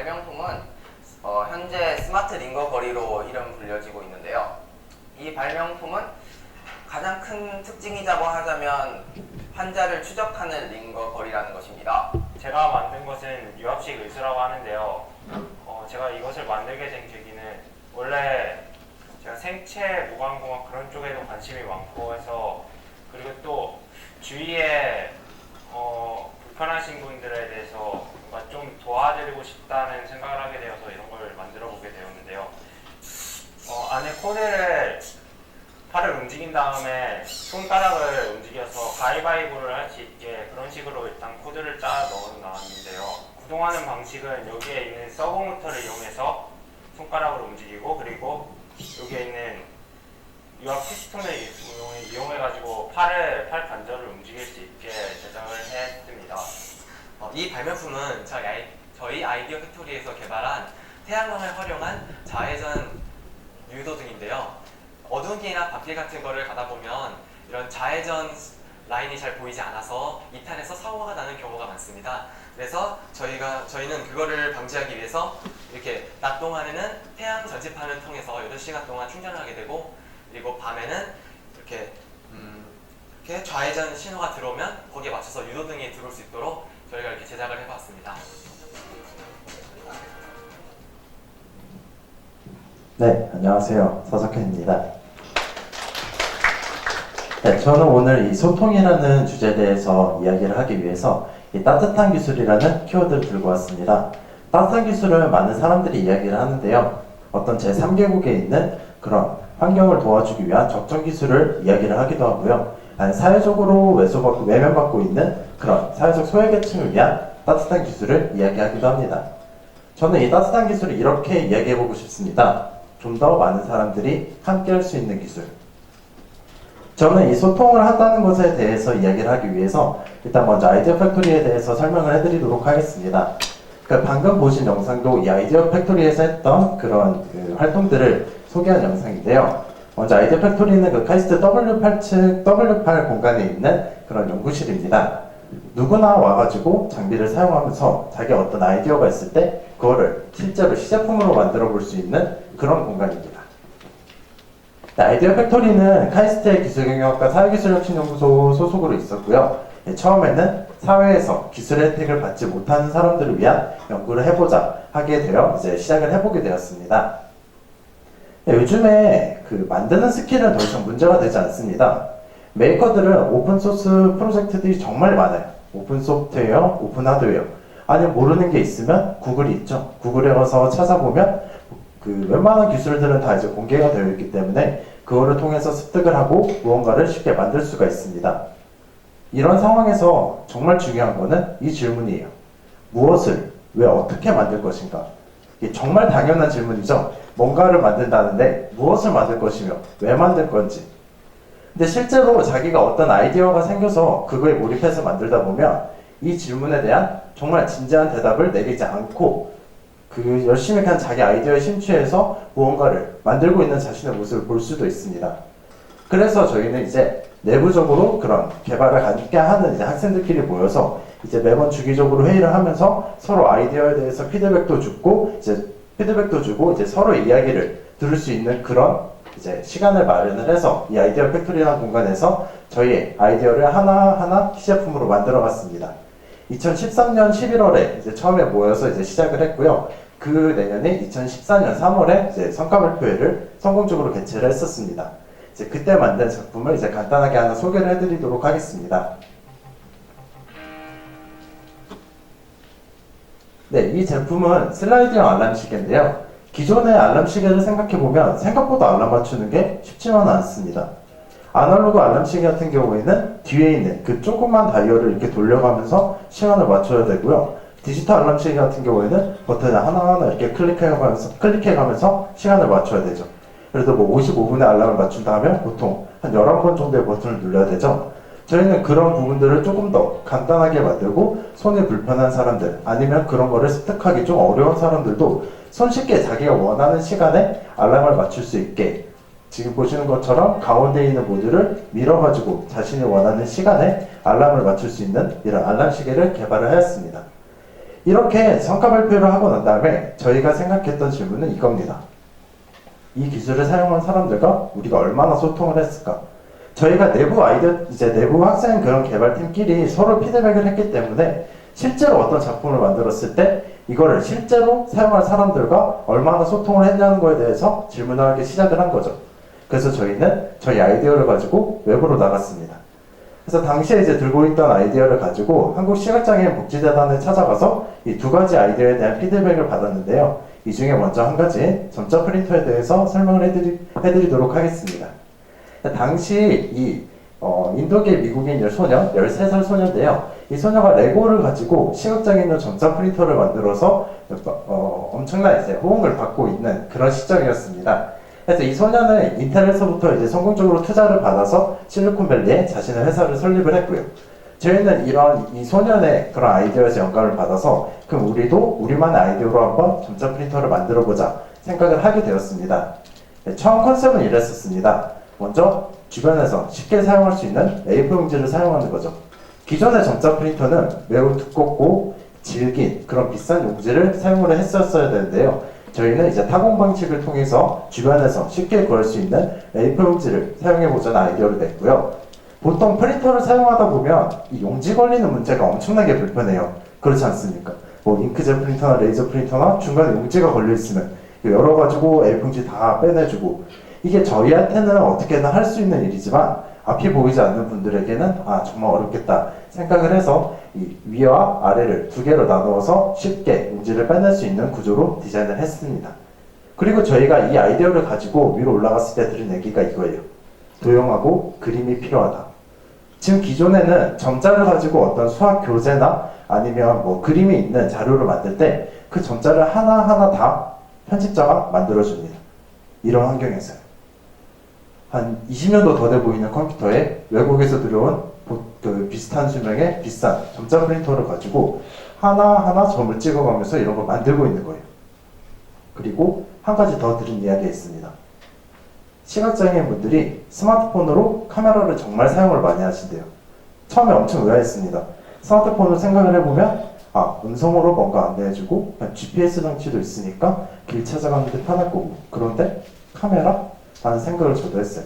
발명품은 현재 스마트 링거 거리로 이름 불려지고 있는데요. 이 발명품은 가장 큰 특징이라고 하자면 환자를 추적하는 링거 거리라는 것입니다. 제가 만든 것은 유압식 의수라고 하는데요. 제가 이것을 만들게 된 계기는 원래 제가 생체 무관공학 그런 쪽에도 관심이 많고 해서, 그리고 또 주위에 불편하신 분들에 대해서 뭔가 좀 도와드리고 싶다는 생각을 하게 되어서 이런 걸 만들어 보게 되었는데요. 안에 코드를 팔을 움직인 다음에 손가락을 움직여서 가위바위보를 할 수 있게 그런 식으로 일단 코드를 짜 넣어 놨는데요. 구동하는 방식은 여기에 있는 서버 모터를 이용해서 손가락을 움직이고, 그리고 여기에 있는 유압 피스톤을 이용해가지고 팔 관절을 움직일 수 있게 제작을 했습니다. 이 발명품은 저희 아이디어 팩토리에서 개발한 태양광을 활용한 자외선 유도등인데요. 어두운 길이나 밤길 같은 거를 가다 보면 이런 자외선 라인이 잘 보이지 않아서 이탄에서 사고가 나는 경우가 많습니다. 그래서 저희는 그거를 방지하기 위해서 이렇게 낮 동안에는 태양 전지판을 통해서 8시간 동안 충전을 하게 되고, 그리고 밤에는 이렇게 좌회전 신호가 들어오면 거기에 맞춰서 유도등이 들어올 수 있도록 저희가 이렇게 제작을 해봤습니다. 네, 안녕하세요. 서석현입니다. 네, 저는 오늘 이 소통이라는 주제에 대해서 이야기를 하기 위해서 이 따뜻한 기술이라는 키워드를 들고 왔습니다. 따뜻한 기술을 많은 사람들이 이야기를 하는데요. 어떤 제3개국에 있는 그런 환경을 도와주기 위한 적정 기술을 이야기를 하기도 하고요. 아니, 사회적으로 외면받고 있는 그런 사회적 소외계층을 위한 따뜻한 기술을 이야기하기도 합니다. 저는 이 따뜻한 기술을 이렇게 이야기해보고 싶습니다. 좀 더 많은 사람들이 함께 할 수 있는 기술. 저는 이 소통을 한다는 것에 대해서 이야기를 하기 위해서 일단 먼저 아이디어 팩토리에 대해서 설명을 해드리도록 하겠습니다. 방금 보신 영상도 이 아이디어 팩토리에서 했던 그런 활동들을 소개한 영상인데요. 먼저 아이디어 팩토리는 그 카이스트 W8층 W8 공간에 있는 그런 연구실입니다. 누구나 와가지고 장비를 사용하면서 자기 어떤 아이디어가 있을 때 그거를 실제로 시제품으로 만들어 볼 수 있는 그런 공간입니다. 아이디어 팩토리는 카이스트의 기술경영학과 사회기술혁신연구소 소속으로 있었고요. 처음에는 사회에서 기술 혜택을 받지 못하는 사람들을 위한 연구를 해보자 하게 되어 이제 시작을 해보게 되었습니다. 요즘에 만드는 스킬은 더 이상 문제가 되지 않습니다. 메이커들은 오픈소스 프로젝트들이 정말 많아요. 오픈 소프트웨어, 오픈 하드웨어. 아니면 모르는 게 있으면 구글이 있죠. 구글에 가서 찾아보면 웬만한 기술들은 다 이제 공개가 되어 있기 때문에 그거를 통해서 습득을 하고 무언가를 쉽게 만들 수가 있습니다. 이런 상황에서 정말 중요한 거는 이 질문이에요. 무엇을, 왜, 어떻게 만들 것인가? 이게 정말 당연한 질문이죠. 뭔가를 만든다는데 무엇을 만들 것이며 왜 만들 건지. 근데 실제로 자기가 어떤 아이디어가 생겨서 그거에 몰입해서 만들다 보면 이 질문에 대한 정말 진지한 대답을 내리지 않고 열심히 그냥 자기 아이디어에 심취해서 무언가를 만들고 있는 자신의 모습을 볼 수도 있습니다. 그래서 저희는 이제 내부적으로 그런 개발을 함께 하는 이제 학생들끼리 모여서 이제 매번 주기적으로 회의를 하면서 서로 아이디어에 대해서 피드백도 주고 이제 서로 이야기를 들을 수 있는 그런 이제 시간을 마련을 해서 이 아이디어 팩토리라는 공간에서 저희의 아이디어를 하나하나 시제품으로 만들어 갔습니다. 2013년 11월에 이제 처음에 모여서 이제 시작을 했고요. 그 내년에 2014년 3월에 이제 성과 발표회를 성공적으로 개최를 했었습니다. 이제 그때 만든 작품을 이제 간단하게 하나 소개를 해드리도록 하겠습니다. 네, 이 제품은 슬라이드형 알람 시계인데요. 기존의 알람 시계를 생각해보면 생각보다 알람 맞추는 게 쉽지만은 않습니다. 아날로그 알람 시계 같은 경우에는 뒤에 있는 그 조그만 다이얼을 이렇게 돌려가면서 시간을 맞춰야 되고요. 디지털 알람 시계 같은 경우에는 버튼을 하나하나 이렇게 클릭해가면서 시간을 맞춰야 되죠. 그래도 55분에 알람을 맞춘다 하면 보통 한 11번 정도의 버튼을 눌러야 되죠. 저희는 그런 부분들을 조금 더 간단하게 만들고 손이 불편한 사람들 아니면 그런 거를 습득하기 좀 어려운 사람들도 손쉽게 자기가 원하는 시간에 알람을 맞출 수 있게 지금 보시는 것처럼 가운데 있는 모듈을 밀어가지고 자신이 원하는 시간에 알람을 맞출 수 있는 이런 알람 시계를 개발을 하였습니다. 이렇게 성과 발표를 하고 난 다음에 저희가 생각했던 질문은 이겁니다. 이 기술을 사용한 사람들과 우리가 얼마나 소통을 했을까? 저희가 내부 학생 그런 개발팀끼리 서로 피드백을 했기 때문에 실제로 어떤 작품을 만들었을 때 이거를 실제로 사용할 사람들과 얼마나 소통을 했냐는 거에 대해서 질문을 하기 시작을 한 거죠. 그래서 저희는 저희 아이디어를 가지고 외부로 나갔습니다. 그래서 당시에 이제 들고 있던 아이디어를 가지고 한국시각장애인 복지재단에 찾아가서 이 두 가지 아이디어에 대한 피드백을 받았는데요. 이 중에 먼저 한 가지 점자 프린터에 대해서 설명을 해드리도록 하겠습니다. 당시 인도계 미국인 소녀, 13살 소녀인데요. 이 소녀가 레고를 가지고 시각장애인용 점자 프린터를 만들어서 엄청난 이제 호응을 받고 있는 그런 시점이었습니다. 그래서 이 소녀는 인텔에서부터 이제 성공적으로 투자를 받아서 실리콘밸리에 자신의 회사를 설립을 했고요. 저희는 이 소년의 그런 아이디어에서 영감을 받아서 그럼 우리도 우리만의 아이디어로 한번 점자 프린터를 만들어보자 생각을 하게 되었습니다. 처음 컨셉은 이랬었습니다. 먼저 주변에서 쉽게 사용할 수 있는 A4 용지를 사용하는 거죠. 기존의 점자 프린터는 매우 두껍고 질긴 그런 비싼 용지를 사용을 했었어야 되는데요. 저희는 이제 타공 방식을 통해서 주변에서 쉽게 구할 수 있는 A4 용지를 사용해보자는 아이디어를 냈고요. 보통 프린터를 사용하다 보면 이 용지 걸리는 문제가 엄청나게 불편해요. 그렇지 않습니까? 뭐 잉크젯 프린터나 레이저 프린터나 중간에 용지가 걸려있으면 열어가지고 A4 용지 다 빼내주고 이게 저희한테는 어떻게든 할 수 있는 일이지만 앞이 보이지 않는 분들에게는 정말 어렵겠다 생각을 해서 이 위와 아래를 두 개로 나누어서 쉽게 용지를 빼낼 수 있는 구조로 디자인을 했습니다. 그리고 저희가 이 아이디어를 가지고 위로 올라갔을 때 들은 얘기가 이거예요. 도형하고 그림이 필요하다. 지금 기존에는 점자를 가지고 어떤 수학 교재나 아니면 뭐 그림이 있는 자료를 만들 때 그 점자를 하나하나 다 편집자가 만들어줍니다. 이런 환경에서요. 한 20년도 더 돼 보이는 컴퓨터에 외국에서 들여온 비슷한 수명의 비싼 점자 프린터를 가지고 하나하나 점을 찍어가면서 이런 걸 만들고 있는 거예요. 그리고 한 가지 더 들은 이야기가 있습니다. 시각장애인 분들이 스마트폰으로 카메라를 정말 사용을 많이 하신대요. 처음에 엄청 의아했습니다. 스마트폰을 생각을 해보면 음성으로 뭔가 안내해주고 GPS 장치도 있으니까 길 찾아가는 데 편할 거고 그런데 카메라? 라는 생각을 저도 했어요.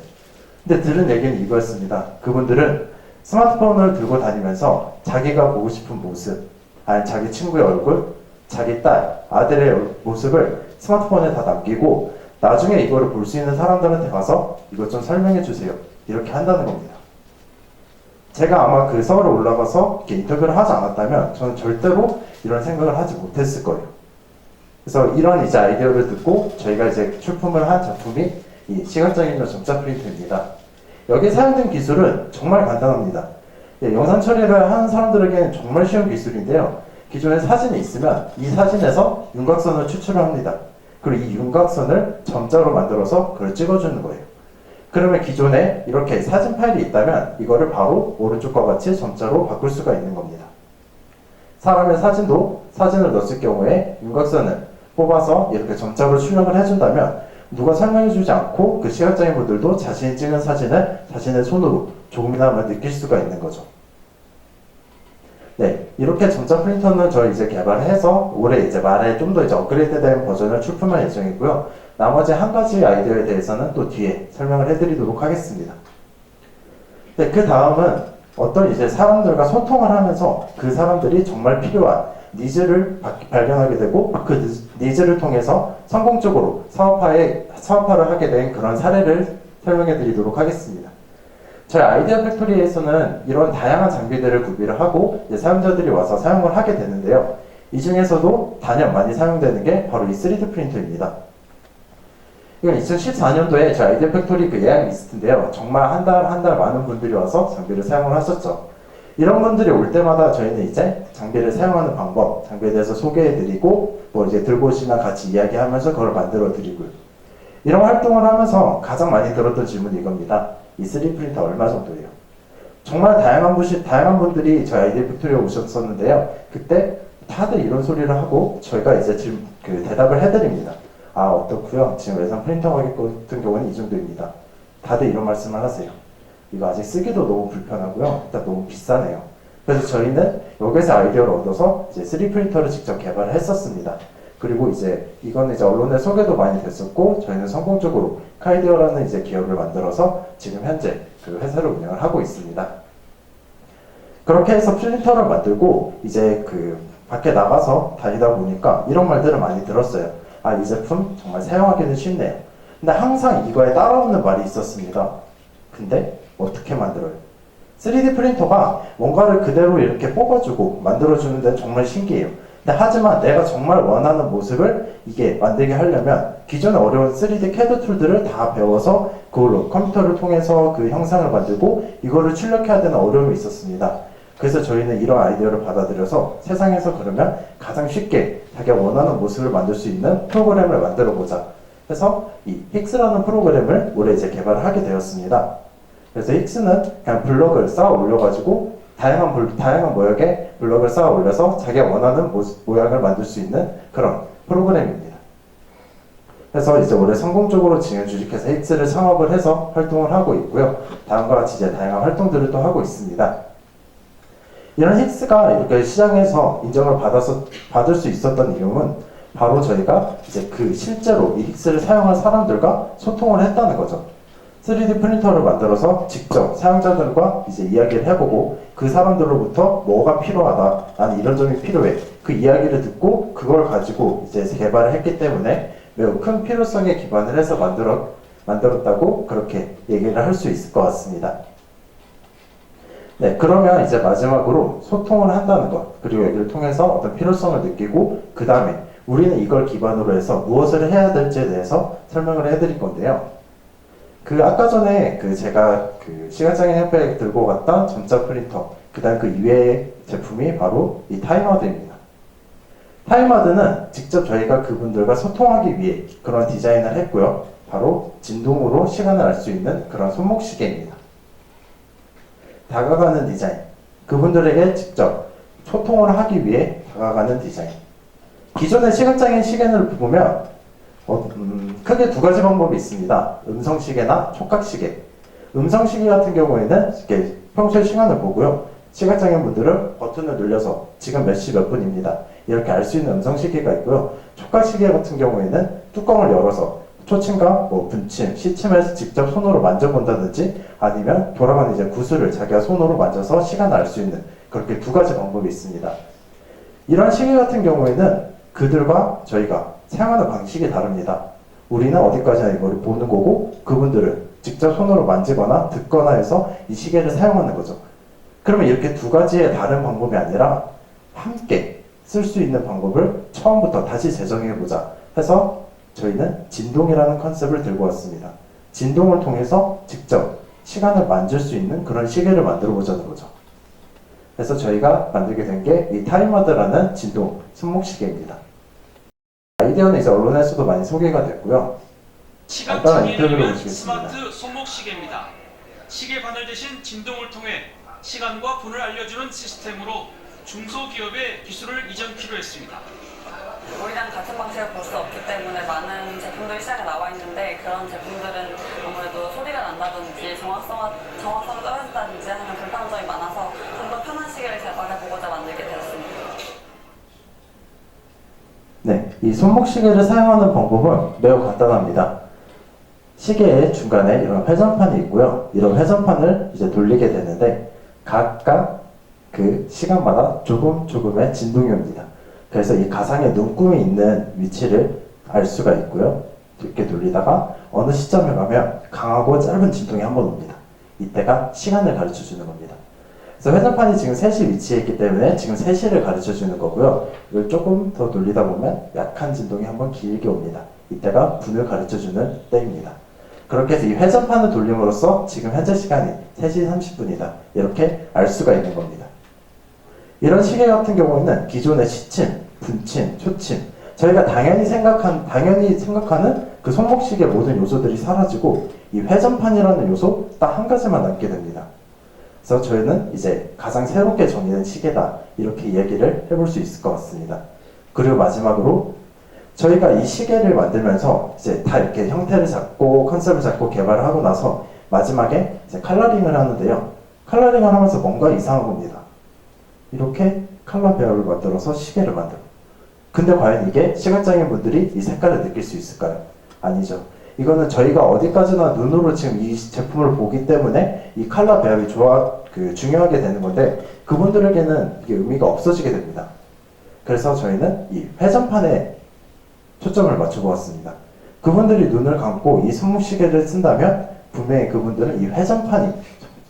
근데 들은 얘기는 이거였습니다. 그분들은 스마트폰을 들고 다니면서 자기가 보고 싶은 모습, 아니 자기 친구의 얼굴, 자기 딸, 아들의 모습을 스마트폰에 다 남기고 나중에 이거를 볼 수 있는 사람들한테 가서 이것 좀 설명해 주세요. 이렇게 한다는 겁니다. 제가 아마 그 서울에 올라가서 이렇게 인터뷰를 하지 않았다면 저는 절대로 이런 생각을 하지 못했을 거예요. 그래서 이런 이제 아이디어를 듣고 저희가 이제 출품을 한 작품이 이 시각장애인용 점자 프린터입니다. 여기 사용된 기술은 정말 간단합니다. 영상 처리를 하는 사람들에게는 정말 쉬운 기술인데요. 기존에 사진이 있으면 이 사진에서 윤곽선을 추출을 합니다. 그리고 이 윤곽선을 점자로 만들어서 그걸 찍어주는 거예요. 그러면 기존에 이렇게 사진 파일이 있다면 이거를 바로 오른쪽과 같이 점자로 바꿀 수가 있는 겁니다. 사람의 사진을 넣었을 경우에 윤곽선을 뽑아서 이렇게 점자로 출력을 해준다면 누가 설명해주지 않고 그 시각장애인 분들도 자신이 찍은 사진을 자신의 손으로 조금이나마 느낄 수가 있는 거죠. 네, 이렇게 점자 프린터는 저희 이제 개발해서 올해 이제 말에 좀 더 이제 업그레이드된 버전을 출품할 예정이고요. 나머지 한 가지 아이디어에 대해서는 또 뒤에 설명을 해드리도록 하겠습니다. 네, 그 다음은 어떤 이제 사람들과 소통을 하면서 그 사람들이 정말 필요한 니즈를 발견하게 되고 그 니즈를 통해서 성공적으로 사업화를 하게 된 그런 사례를 설명해 드리도록 하겠습니다. 저희 아이디어 팩토리에서는 이런 다양한 장비들을 구비를 하고 이제 사용자들이 와서 사용을 하게 되는데요. 이 중에서도 단연 많이 사용되는 게 바로 이 3D 프린터입니다. 이건 2014년도에 저희 아이디어 팩토리 그 예약 리스트인데요. 정말 한 달 많은 분들이 와서 장비를 사용을 하셨죠. 이런 분들이 올 때마다 저희는 이제 장비를 사용하는 방법, 장비에 대해서 소개해드리고 뭐 이제 들고 오시면 같이 이야기하면서 그걸 만들어드리고요. 이런 활동을 하면서 가장 많이 들었던 질문이 이겁니다. 이 3D 프린터 얼마 정도예요? 정말 다양한 분들이 저희 아이디어 팩토리에 오셨었는데요. 그때 다들 이런 소리를 하고 저희가 이제 지금 대답을 해드립니다. 어떻고요? 지금 외상 프린터 가격 같은 경우는 이 정도입니다. 다들 이런 말씀을 하세요. 이거 아직 쓰기도 너무 불편하고요. 일단 너무 비싸네요. 그래서 저희는 여기서 아이디어를 얻어서 이제 3D 프린터를 직접 개발을 했었습니다. 그리고 이제 이거는 이제 언론에 소개도 많이 됐었고 저희는 성공적으로 카이디어라는 이제 기업을 만들어서 지금 현재 그 회사를 운영을 하고 있습니다. 그렇게 해서 프린터를 만들고 이제 그 밖에 나가서 다니다 보니까 이런 말들을 많이 들었어요. 아, 이 제품 정말 사용하기는 쉽네요. 근데 항상 이거에 따라오는 말이 있었습니다. 근데 어떻게 만들어요? 3D 프린터가 뭔가를 그대로 이렇게 뽑아주고 만들어주는 데는 정말 신기해요. 근데 하지만 내가 정말 원하는 모습을 이게 만들게 하려면 기존의 어려운 3D CAD 툴들을 다 배워서 그걸로 컴퓨터를 통해서 그 형상을 만들고 이거를 출력해야 되는 어려움이 있었습니다. 그래서 저희는 이런 아이디어를 받아들여서 세상에서 그러면 가장 쉽게 자기가 원하는 모습을 만들 수 있는 프로그램을 만들어 보자 해서 이 힉스라는 프로그램을 올해 이제 개발을 하게 되었습니다. 그래서 힉스는 그냥 블럭을 쌓아 올려가지고 다양한 모양의 블럭을 쌓아 올려서 자기가 원하는 모양을 만들 수 있는 그런 프로그램입니다. 그래서 이제 올해 성공적으로 지금 주식회사 힉스를 창업을 해서 활동을 하고 있고요. 다음과 같이 이제 다양한 활동들을 또 하고 있습니다. 이런 힉스가 이렇게 시장에서 인정을 받을 수 있었던 이유는 바로 저희가 이제 그 실제로 이 힉스를 사용한 사람들과 소통을 했다는 거죠. 3D 프린터를 만들어서 직접 사용자들과 이제 이야기를 해보고 그 사람들로부터 뭐가 필요하다, 나는 이런 점이 필요해. 그 이야기를 듣고 그걸 가지고 이제 개발을 했기 때문에 매우 큰 필요성에 기반을 해서 만들었다고 그렇게 얘기를 할 수 있을 것 같습니다. 네, 그러면 이제 마지막으로 소통을 한다는 것, 그리고 여기를 통해서 어떤 필요성을 느끼고 그 다음에 우리는 이걸 기반으로 해서 무엇을 해야 될지에 대해서 설명을 해드릴 건데요. 그 아까 전에 제가 시각장애인 협회에 들고 갔던 전자 프린터, 그 다음 그 이외의 제품이 바로 이 타임하드입니다. 타임하드는 직접 저희가 그분들과 소통하기 위해 그런 디자인을 했고요. 바로 진동으로 시간을 알 수 있는 그런 손목시계입니다. 다가가는 디자인, 그분들에게 직접 소통을 하기 위해 다가가는 디자인. 기존의 시각장애인 시계를 보면 크게 두 가지 방법이 있습니다. 음성시계나 촉각시계. 음성시계 같은 경우에는 이렇게 평소에 시간을 보고요. 시각장애인분들은 버튼을 눌러서 지금 몇 시 몇 분입니다. 이렇게 알 수 있는 음성시계가 있고요. 촉각시계 같은 경우에는 뚜껑을 열어서 초침과 분침, 시침을 직접 손으로 만져본다든지 아니면 돌아가는 이제 구슬을 자기가 손으로 만져서 시간을 알 수 있는 그렇게 두 가지 방법이 있습니다. 이런 시계 같은 경우에는 그들과 저희가 사용하는 방식이 다릅니다. 우리는 어디까지나 이걸 보는 거고 그분들은 직접 손으로 만지거나 듣거나 해서 이 시계를 사용하는 거죠. 그러면 이렇게 두 가지의 다른 방법이 아니라 함께 쓸 수 있는 방법을 처음부터 다시 재정해보자 해서 저희는 진동이라는 컨셉을 들고 왔습니다. 진동을 통해서 직접 시간을 만질 수 있는 그런 시계를 만들어 보자는 거죠. 그래서 저희가 만들게 된 게 이 타임하드라는 진동 손목시계입니다. 아이디어는 이제 언론에서도 많이 소개가 됐고요. 시각장애인을 위한 스마트 손목시계입니다. 시계 바늘 대신 진동을 통해 시간과 분을 알려주는 시스템으로 중소기업의 기술을 이전키로 했습니다. 우리랑 같은 방식을 볼 수 없기 때문에 많은 제품들이 시장에 나와 있는데 그런 제품들은 아무래도 소리가 난다든지 정확성이 떨어진다든지 하는 불편한 점이 많아서 좀 더 편한 시계를 개발해보고자 만들게 되었습니다. 네, 이 손목시계를 사용하는 방법은 매우 간단합니다. 시계의 중간에 이런 회전판이 있고요. 이런 회전판을 이제 돌리게 되는데 각각 그 시간마다 조금의 진동이 옵니다. 그래서 이 가상의 눈금이 있는 위치를 알 수가 있고요. 이렇게 돌리다가 어느 시점에 가면 강하고 짧은 진동이 한 번 옵니다. 이때가 시간을 가르쳐 주는 겁니다. 그래서 회전판이 지금 3시 위치에 있기 때문에 지금 3시를 가르쳐 주는 거고요. 이걸 조금 더 돌리다 보면 약한 진동이 한번 길게 옵니다. 이때가 분을 가르쳐 주는 때입니다. 그렇게 해서 이 회전판을 돌림으로써 지금 현재 시간이 3시 30분이다. 이렇게 알 수가 있는 겁니다. 이런 시계 같은 경우에는 기존의 시침, 분침, 초침, 저희가 당연히 생각하는 그 손목시계 모든 요소들이 사라지고 이 회전판이라는 요소 딱 한 가지만 남게 됩니다. 그래서 저희는 이제 가장 새롭게 정의된 시계다 이렇게 얘기를 해볼 수 있을 것 같습니다. 그리고 마지막으로 저희가 이 시계를 만들면서 이제 다 이렇게 형태를 잡고 컨셉을 잡고 개발을 하고 나서 마지막에 이제 컬러링을 하는데요. 컬러링을 하면서 뭔가 이상한 겁니다. 이렇게 컬러 배열을 만들어서 시계를 만들어. 근데 과연 이게 시각장애인 분들이 이 색깔을 느낄 수 있을까요? 아니죠. 이거는 저희가 어디까지나 눈으로 지금 이 제품을 보기 때문에 이 컬러 배열이 중요하게 되는 건데 그분들에게는 이게 의미가 없어지게 됩니다. 그래서 저희는 이 회전판에 초점을 맞춰보았습니다. 그분들이 눈을 감고 이 손목시계를 쓴다면 분명히 그분들은 이 회전판이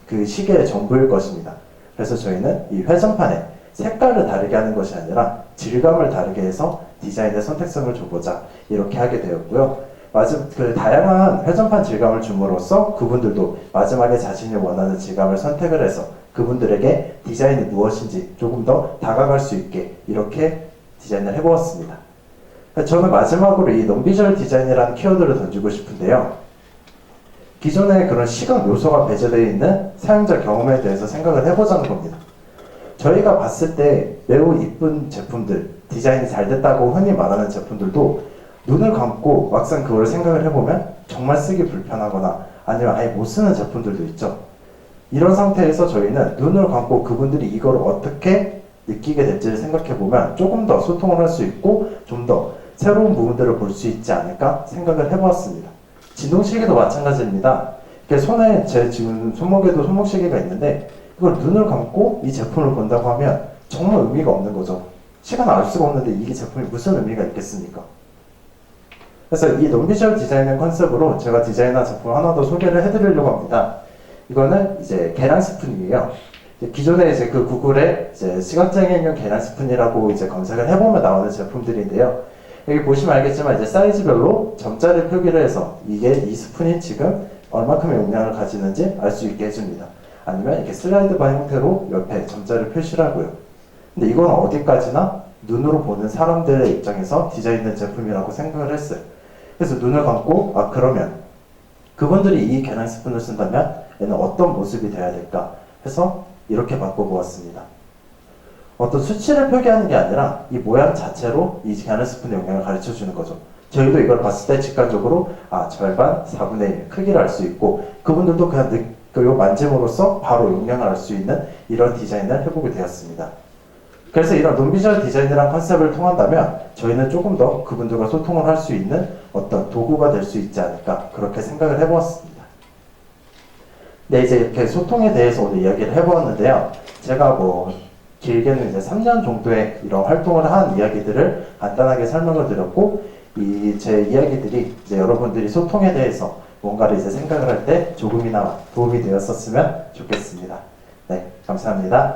그 시계의 전부일 것입니다. 그래서 저희는 이 회전판에 색깔을 다르게 하는 것이 아니라 질감을 다르게 해서 디자인의 선택성을 줘보자 이렇게 하게 되었고요. 그 다양한 회전판 질감을 줌으로써 그분들도 마지막에 자신이 원하는 질감을 선택을 해서 그분들에게 디자인이 무엇인지 조금 더 다가갈 수 있게 이렇게 디자인을 해보았습니다. 저는 마지막으로 이 논비주얼 디자인이라는 키워드를 던지고 싶은데요. 기존에 그런 시각 요소가 배제되어 있는 사용자 경험에 대해서 생각을 해보자는 겁니다. 저희가 봤을 때 매우 이쁜 제품들, 디자인이 잘 됐다고 흔히 말하는 제품들도 눈을 감고 막상 그걸 생각을 해보면 정말 쓰기 불편하거나 아니면 아예 못 쓰는 제품들도 있죠. 이런 상태에서 저희는 눈을 감고 그분들이 이걸 어떻게 느끼게 될지를 생각해보면 조금 더 소통을 할 수 있고 좀 더 새로운 부분들을 볼 수 있지 않을까 생각을 해보았습니다. 진동시계도 마찬가지입니다. 이렇게 손에 제 지금 손목에도 손목시계가 있는데 이걸 눈을 감고 이 제품을 본다고 하면 정말 의미가 없는 거죠. 시간을 알 수가 없는데 이게 제품이 무슨 의미가 있겠습니까? 그래서 이 논비주얼 디자인의 컨셉으로 제가 디자인한 제품 하나 더 소개를 해드리려고 합니다. 이거는 이제 계량 스푼이에요. 기존에 이제 그 구글에 이제 시각장애인용 계량 스푼이라고 이제 검색을 해보면 나오는 제품들인데요. 여기 보시면 알겠지만 이제 사이즈별로 점자를 표기를 해서 이게 이 스푼이 지금 얼마큼의 용량을 가지는지 알 수 있게 해줍니다. 아니면 이렇게 슬라이드 바 형태로 옆에 점자를 표시를 하고요. 근데 이건 어디까지나 눈으로 보는 사람들의 입장에서 디자인된 제품이라고 생각을 했어요. 그래서 눈을 감고 그러면 그분들이 이 계량 스푼을 쓴다면 얘는 어떤 모습이 돼야 될까 해서 이렇게 바꿔보았습니다. 어떤 수치를 표기하는 게 아니라 이 모양 자체로 이 계량 스푼의 용량을 가르쳐주는 거죠. 저희도 이걸 봤을 때 직관적으로 절반, 4분의 1 크기를 알 수 있고 그분들도 그냥 그리고 만짐으로써 바로 용량을 알 수 있는 이런 디자인을 해보게 되었습니다. 그래서 이런 논비주얼 디자인이라는 컨셉을 통한다면 저희는 조금 더 그분들과 소통을 할 수 있는 어떤 도구가 될 수 있지 않을까 그렇게 생각을 해보았습니다. 네, 이제 이렇게 소통에 대해서 오늘 이야기를 해보았는데요. 제가 길게는 이제 3년 정도의 이런 활동을 한 이야기들을 간단하게 설명을 드렸고 제 이야기들이 이제 여러분들이 소통에 대해서 뭔가를 이제 생각을 할 때 조금이나마 도움이 되었었으면 좋겠습니다. 네, 감사합니다.